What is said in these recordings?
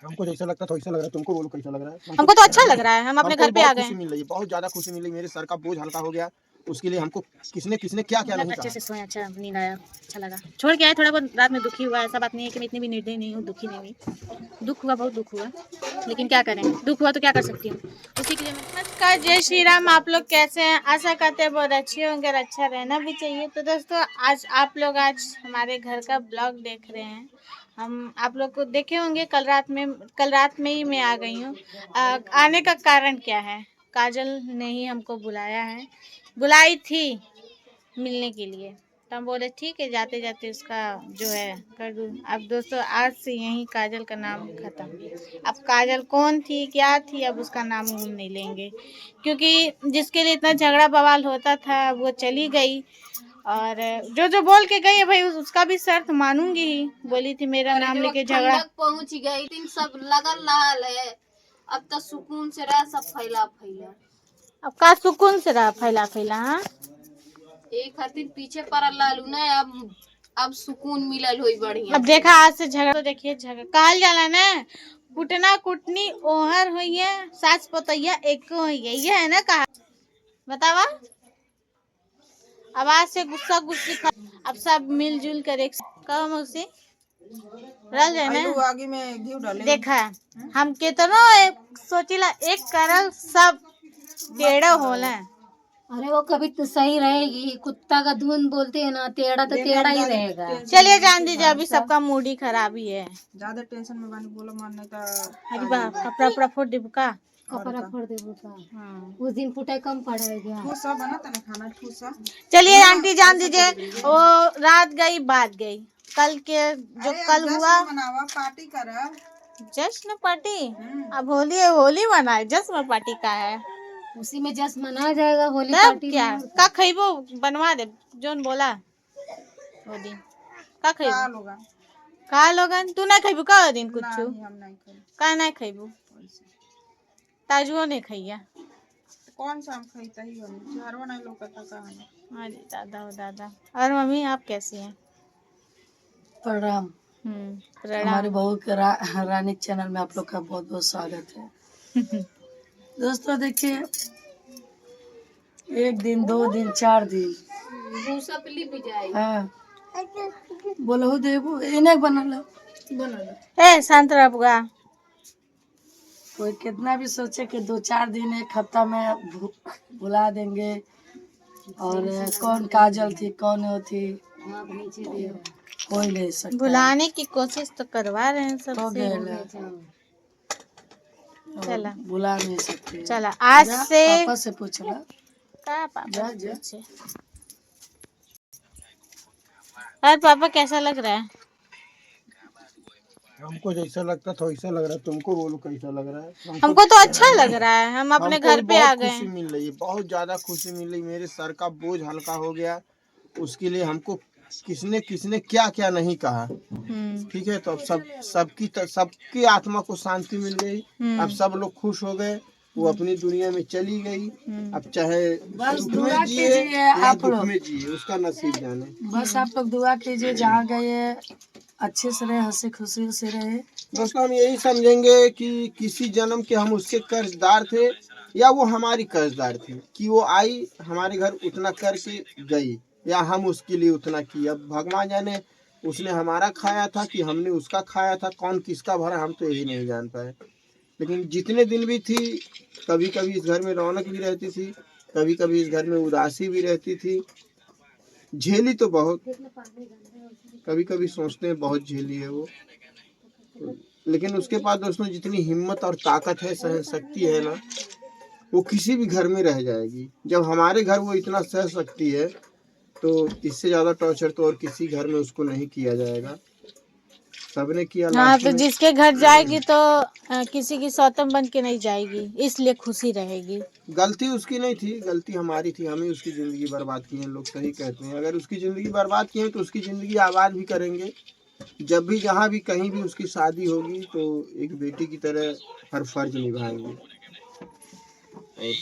हमको जैसा लगता था वैसा लग रहा है, तुमको बोलो कैसा लग रहा है? हमको तो अच्छा लग रहा है, हम अपने घर पे आ गए। खुशी मिल रही है, बहुत ज्यादा खुशी मिल रही है, मेरे सर का बोझ हल्का हो गया। उसके लिए हमको किसने किसने क्या क्या नहीं अच्छे कहा। से सोए, अच्छा नींद आया, अच्छा लगा। छोड़ के आए, थोड़ा बहुत रात में दुखी हुआ, ऐसा बात नहीं है कि मैं इतनी भी निर्दयी नहीं हूँ, दुखी नहीं हुई। दुख हुआ, बहुत दुख हुआ, लेकिन क्या करें, दुख हुआ तो क्या कर सकती हूँ, उसी के लिए। नमस्कार, जय श्री राम। आप लोग कैसे हैं? आशा करते हैं बहुत अच्छे होंगे और अच्छा रहना भी चाहिए। तो दोस्तों, आज आप लोग हमारे घर का ब्लॉग देख रहे हैं। हम आप लोग को देखे होंगे, कल रात में ही मैं आ गई हूँ। आने का कारण क्या है? काजल ने ही हमको बुलाया है, बुलाई थी मिलने के लिए, तो हम बोले ठीक है, जाते जाते उसका जो है कर दूँ। अब दोस्तों, आज से यहीं काजल का नाम खत्म। अब काजल कौन थी, क्या थी, अब उसका नाम हम नहीं लेंगे, क्योंकि जिसके लिए इतना झगड़ा बवाल होता था वो चली गई। और जो जो बोल के गई है भाई, उसका भी शर्त मानूंगी ही। बोली थी मेरा नाम लेके झगड़ा पहुंच गई, दिन सब लगल रहल है। अब तो सुकून से रह, सब फैला फैला। अब का सुकून से रहा फैला फैला। हाँ, एक खातिर पीछे पड़ल लालू ना, अब सुकून मिलल हुई बढ़िया। अब देखा, आज से झगड़ा, तो देखिए झगड़ा कहल जाला ना, कुटना कुटनी ओहर हुई है, सास पतैया एक हुई है, ये है ना कहा। बतावा, अब आज से गुस्सा गुस्सी अब सब मिलजुल कर एक कहो मुझसे रल जाए ना। आगे में घी डाले। देखा, हम कितनो सोचिला एक करल सब टेढ़ा होला। अरे वो कभी तो सही रहेगी, कुत्ता का धुन बोलते हैं ना, टेढ़ा तो टेढ़ा ही रहेगा। चलिए जान दीजिए, अभी सबका मूड ही खराब ही है। ज्यादा टेंशन में बानी, बोलो मारने का। अरे बाप, कपड़ा उपड़ा फोड़ देबू का? कपड़ा फोड़ देबू का? हाँ। उस दिन फुटाई कम पड़ेगा। ठूसा बना था ना खाना, ठूसा। चलिए आंटी जान दीजिए, वो रात गई बात गई, कल के जो कल हुआ मनावा, पार्टी करा। जश्न पार्टी। अब होली है, होली मनाए, जश्न पार्टी का है, उसी में जश्न मनाया जाएगा होली तब पार्टी क्या में। का खइबो बनवा दे जोन बोला वो दिन का खइबो का लोगन। तू नहीं खइबू का वो दिन कुछ? का नहीं खइबू? ताजुओ नहीं खइया? कौन सा हम खाईता ही हम चारों नहीं लोग का कहां। अरे दादा हो दादा। और मम्मी आप कैसी हैं? प्रणाम। प्रणाम। हमारे बहू के रानी चैनल में आप लोग का बहुत बहुत स्वागत है। दोस्तों देखिए, एक दिन, 2 दिन, 4 दिन, हाँ बोलो देबू इन्हें बनल ए शांत रह बुआ। कोई कितना भी सोचे कि 2-4 दिन, 1 हफ्ता में भुला देंगे। और कौन काजल थी, कौन वो थी, कोई नहीं सकता। भुलाने की कोशिश तो करवा रहे हैं तो सबसे। चला, बुला नहीं सकते। चला आज से पापा से पूछना। का पापा जा। पूछे। और पापा कैसा लग रहा है? हमको जैसा लगता था वैसा लग रहा है, तुमको बोलो कैसा लग रहा है? हमको तो अच्छा लग रहा है, हम अपने घर पे आ गए। खुशी मिल रही है, बहुत ज्यादा खुशी मिल रही है, मेरे सर का बोझ हल्का हो गया। उसके लिए हमको किसने किसने क्या क्या नहीं कहा। ठीक है, तो अब सबकी आत्मा को शांति मिल गई। अब सब लोग खुश हो गए, वो अपनी दुनिया में चली गई। अब चाहे सुख में जिए या दुख में जिए, उसका नसीब जाने। बस आप लोग दुआ कीजिए, जहाँ गए अच्छे से रहे, हंसी खुशी से रहे। दोस्तों, हम यही समझेंगे कि किसी जन्म के हम उसके कर्जदार थे, या वो हमारी कर्जदार थी कि वो आई हमारे घर उतना करके गई, या हम उसके लिए उतना किए। अब भगवान जाने उसने हमारा खाया था कि हमने उसका खाया था, कौन किसका भरा हम तो यही नहीं जान पाए। लेकिन जितने दिन भी थी, कभी कभी इस घर में रौनक भी रहती थी, कभी कभी इस घर में उदासी भी रहती थी। झेली तो बहुत, कभी कभी सोचते हैं बहुत झेली है वो, लेकिन उसके पास दोस्तों जितनी हिम्मत और ताकत है, सहन शक्ति है ना, वो किसी भी घर में रह जाएगी। जब हमारे घर वो इतना सह सकती है, तो इससे ज्यादा टॉर्चर तो और किसी घर में उसको नहीं किया जाएगा। सबने किया। हाँ, तो जिसके घर जाएगी तो किसी की सौतम बन के नहीं जाएगी, इसलिए खुशी रहेगी। गलती उसकी नहीं थी, गलती हमारी थी, हमें उसकी जिंदगी बर्बाद की है। लोग सही कहते हैं, अगर उसकी जिंदगी बर्बाद की है तो उसकी जिंदगी आबाद भी करेंगे। जब भी जहाँ भी कहीं भी उसकी शादी होगी तो एक बेटी की तरह हर फर्ज निभाएंगे। और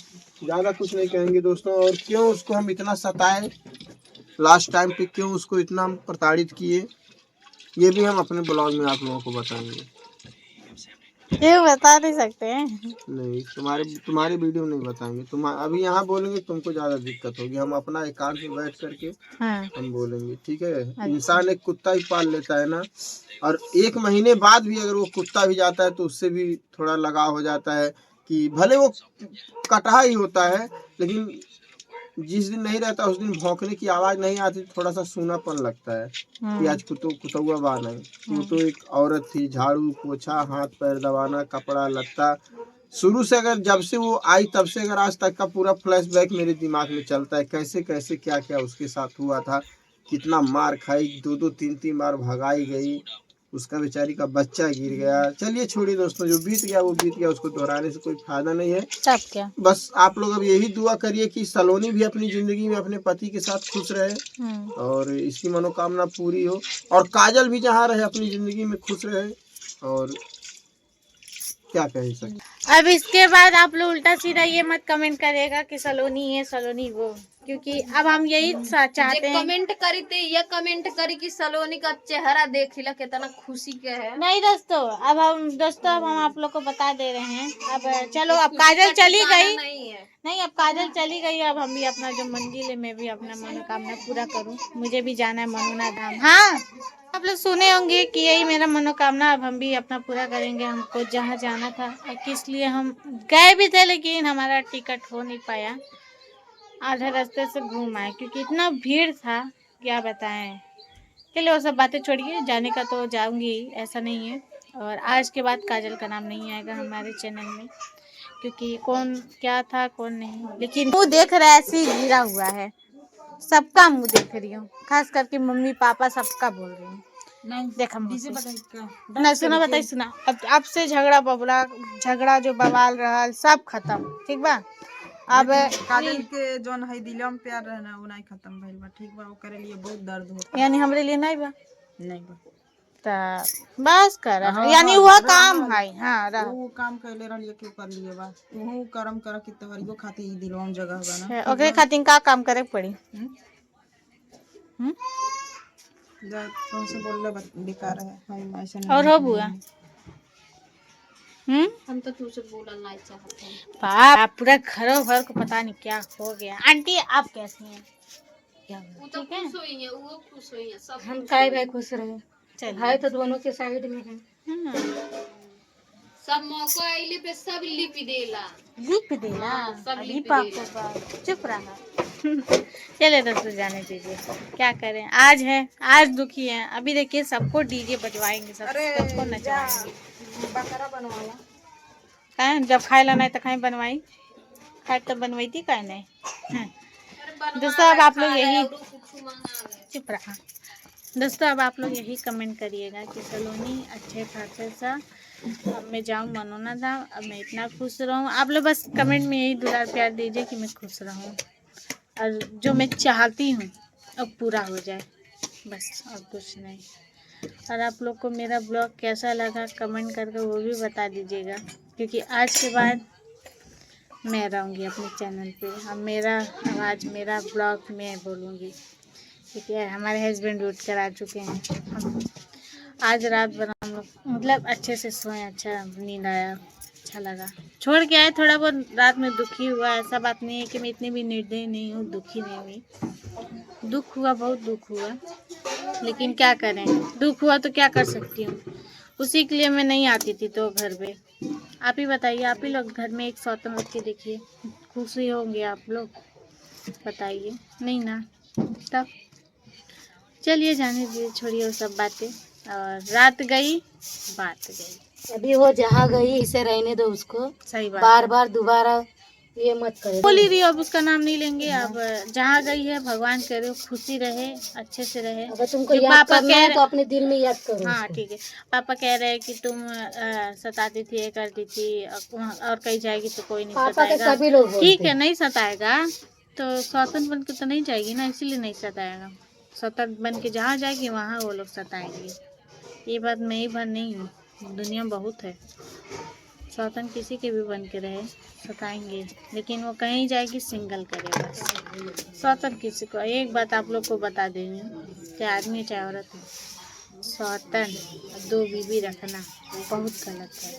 ज़्यादा कुछ नहीं कहेंगे दोस्तों। और क्यों उसको हम इतना सताए, लास्ट टाइम पे क्यों उसको इतना हम प्रताड़ित किए, ये भी हम अपने ब्लॉग में आप लोगों को बताएंगे। ये बता नहीं सकते हैं। नहीं, तुम्हारी वीडियो नहीं बताएंगे। तुम अभी यहाँ बोलेंगे तुमको ज्यादा दिक्कत होगी। हम अपना एकांत में बैठ करके हाँ। हम बोलेंगे, ठीक है। इंसान एक कुत्ता ही पाल लेता है ना, और 1 महीने बाद भी अगर वो कुत्ता भी जाता है तो उससे भी थोड़ा लगाव हो जाता है कि भले वो कटहा ही होता है, लेकिन जिस दिन नहीं रहता उस दिन भौंकने की आवाज नहीं आती, थोड़ा सा सूनापन लगता है कि आज कुतौआ बा नहीं। वो तो एक औरत थी, झाड़ू पोछा हाथ पैर दबाना कपड़ा लत्ता, शुरू से अगर जब से वो आई तब से अगर आज तक का पूरा फ्लैशबैक मेरे दिमाग में चलता है, कैसे कैसे क्या क्या उसके साथ हुआ था, कितना मार खाई, 2-2 3-3 बार भगाई गई, उसका बेचारी का बच्चा गिर गया। चलिए छोड़िए दोस्तों, जो बीत गया वो बीत गया, उसको दोहराने से कोई फायदा नहीं है। सब क्या। बस आप लोग अब यही दुआ करिए कि सलोनी भी अपनी जिंदगी में अपने पति के साथ खुश रहे और इसकी मनोकामना पूरी हो, और काजल भी जहाँ रहे अपनी जिंदगी में खुश रहे। और क्या कह सकते। अब इसके बाद आप लोग उल्टा सीधा ये मत कमेंट करेगा कि सलोनी ये सलोनी वो, क्योंकि अब हम यही चाहते हैं। कमेंट करी थे ये कमेंट करी कि सलोनी का चेहरा देख ला कितना खुशी के है। नहीं दोस्तों, अब हम आप लोग को बता दे रहे हैं। अब चलो, अब काजल चली गई, नहीं अब काजल चली गई, अब हम भी अपना जो मंजिल है, मैं भी अपना मनोकामना पूरा करूं। मुझे भी जाना है मनोना धाम। हाँ, आप लोग सुने होंगे कि यही मेरा मनोकामना, अब हम भी अपना पूरा करेंगे। हमको जहाँ जाना था, किस लिए हम गए भी थे, लेकिन हमारा टिकट हो नहीं पाया, आधे रास्ते से घूम आए क्योंकि इतना भीड़ था, क्या बताएं। चलिए वो सब बातें छोड़िए, जाने का तो जाऊंगी, ऐसा नहीं है। और आज के बाद काजल का नाम नहीं आएगा हमारे चैनल में, क्योंकि कौन क्या था कौन नहीं, लेकिन मुँह देख रहा है ऐसे ही गिरा हुआ है, सबका मुँह देख रही हूँ, खास करके मम्मी पापा सबका बोल रही हूँ। देखा नहीं, सुना बताई, सुना। अब से झगड़ा जो बवाल रहा सब खत्म, ठीक बा। अब काजल के जोन है दिलम प्यार रहना वो नहीं खत्म भइल बा, ठीक बा। ओकरे लिए बहुत दर्द होता, यानी हमरे लिए नहीं बा, नहीं बा तो बस कर, यानी वह काम है। हाँ, वो काम कैले रहलिए के कर लिए बा, तू कर्म कर कि तोहरियो खातिर ई दिलम जगह बा ना। ओकरे खातिर का काम करे पड़ी। जा तुमसे बोलले बेकार है, हम ऐसे नहीं। और हो बुआ, हम तो तुझसे बोलना नहीं चाहते हैं। बाप पूरा घरों भर को पता नहीं क्या हो गया। आंटी आप कैसी हैं? वो तो खुश हुई है, वो खुश हुई है, सब हम काय भाई खुश रहे, चलिए। है तो दोनों के साइड में है। सब मौका आइले पे सब लिप देला, सब अभी लिप पाप देला। को बाप चुप रहा। चले दोस्तों, जाने दीजिए, क्या करें। आज है, आज दुखी है। अभी देखिए सबको डीजे बजवाएंगे, सबको नचवाएंगे। बकरा बनवाला कहें जब खाए ला नहीं तो कहीं बनवाई, खाए तो बनवाई थी कहीं नहीं। दोस्तों अब आप लोग यही, चुप रहा। दोस्तों अब आप लोग यही कमेंट करिएगा कि सलोनी अच्छे खासे सा, अब मैं जाऊँ मनोना धाम, अब मैं इतना खुश रहूँ। आप लोग बस कमेंट में यही दुलार प्यार दीजिए कि मैं खुश रहूँ और जो मैं चाहती हूँ अब पूरा हो जाए, बस और कुछ नहीं। और आप लोग को मेरा ब्लॉग कैसा लगा कमेंट करके वो भी बता दीजिएगा, क्योंकि आज के बाद मैं रहूँगी अपने चैनल पे। अब मेरा आवाज़, मेरा ब्लॉग मैं बोलूँगी, क्योंकि हमारे हस्बैंड उठ कर आ चुके हैं। हम आज रात भर हम लोग मतलब अच्छे से सोए, अच्छा नींद आया, अच्छा लगा। छोड़ के आए, थोड़ा बहुत रात में दुखी हुआ, ऐसा बात नहीं है कि मैं इतनी भी निर्दयी नहीं हूँ, दुखी नहीं हुई। दुख हुआ, बहुत दुख हुआ, लेकिन क्या करें, दुख हुआ तो क्या कर सकती हूँ। उसी के लिए मैं नहीं आती थी तो घर पे। आप ही बताइए, आप ही लोग घर में एक सौतन रख के देखिए, खुशी होंगे आप लोग, बताइए नहीं ना। तब चलिए जाने दीजिए, छोड़िए वो सब बातें। और रात गई बात गई, अभी वो जहाँ गई इसे रहने दो उसको, सही बात। बार बार दोबारा ये मत करे। बोल ही रही हो, अब उसका नाम नहीं लेंगे। अब जहाँ गई है भगवान करे वो खुशी रहे, अच्छे से रहे। अगर तुमको जो याद पापा करना कह है तो अपने दिल में याद करो। हाँ उसको। ठीक है, पापा कह रहे हैं कि तुम सताती थी, ये करती थी, और कहीं जाएगी तो कोई नहीं पापा के सताएगा। सभी लोग ठीक है, नहीं सताएगा तो सौतन बन के तो नहीं जाएगी ना, इसीलिए नहीं सताएगा। सौतन बन के जहाँ जाएगी वहाँ वो लोग सताएंगे। ये बात मैं ही भर नहीं हूँ, दुनिया बहुत है। सौतन किसी के भी बन के रहे, सताएंगे, लेकिन वो कहीं जाएगी सिंगल करेगा। सौतन किसी को, एक बात आप लोग को बता देंगे, चाहे आदमी चाहे औरत हो, सौतन 2 बीवी रखना बहुत गलत है।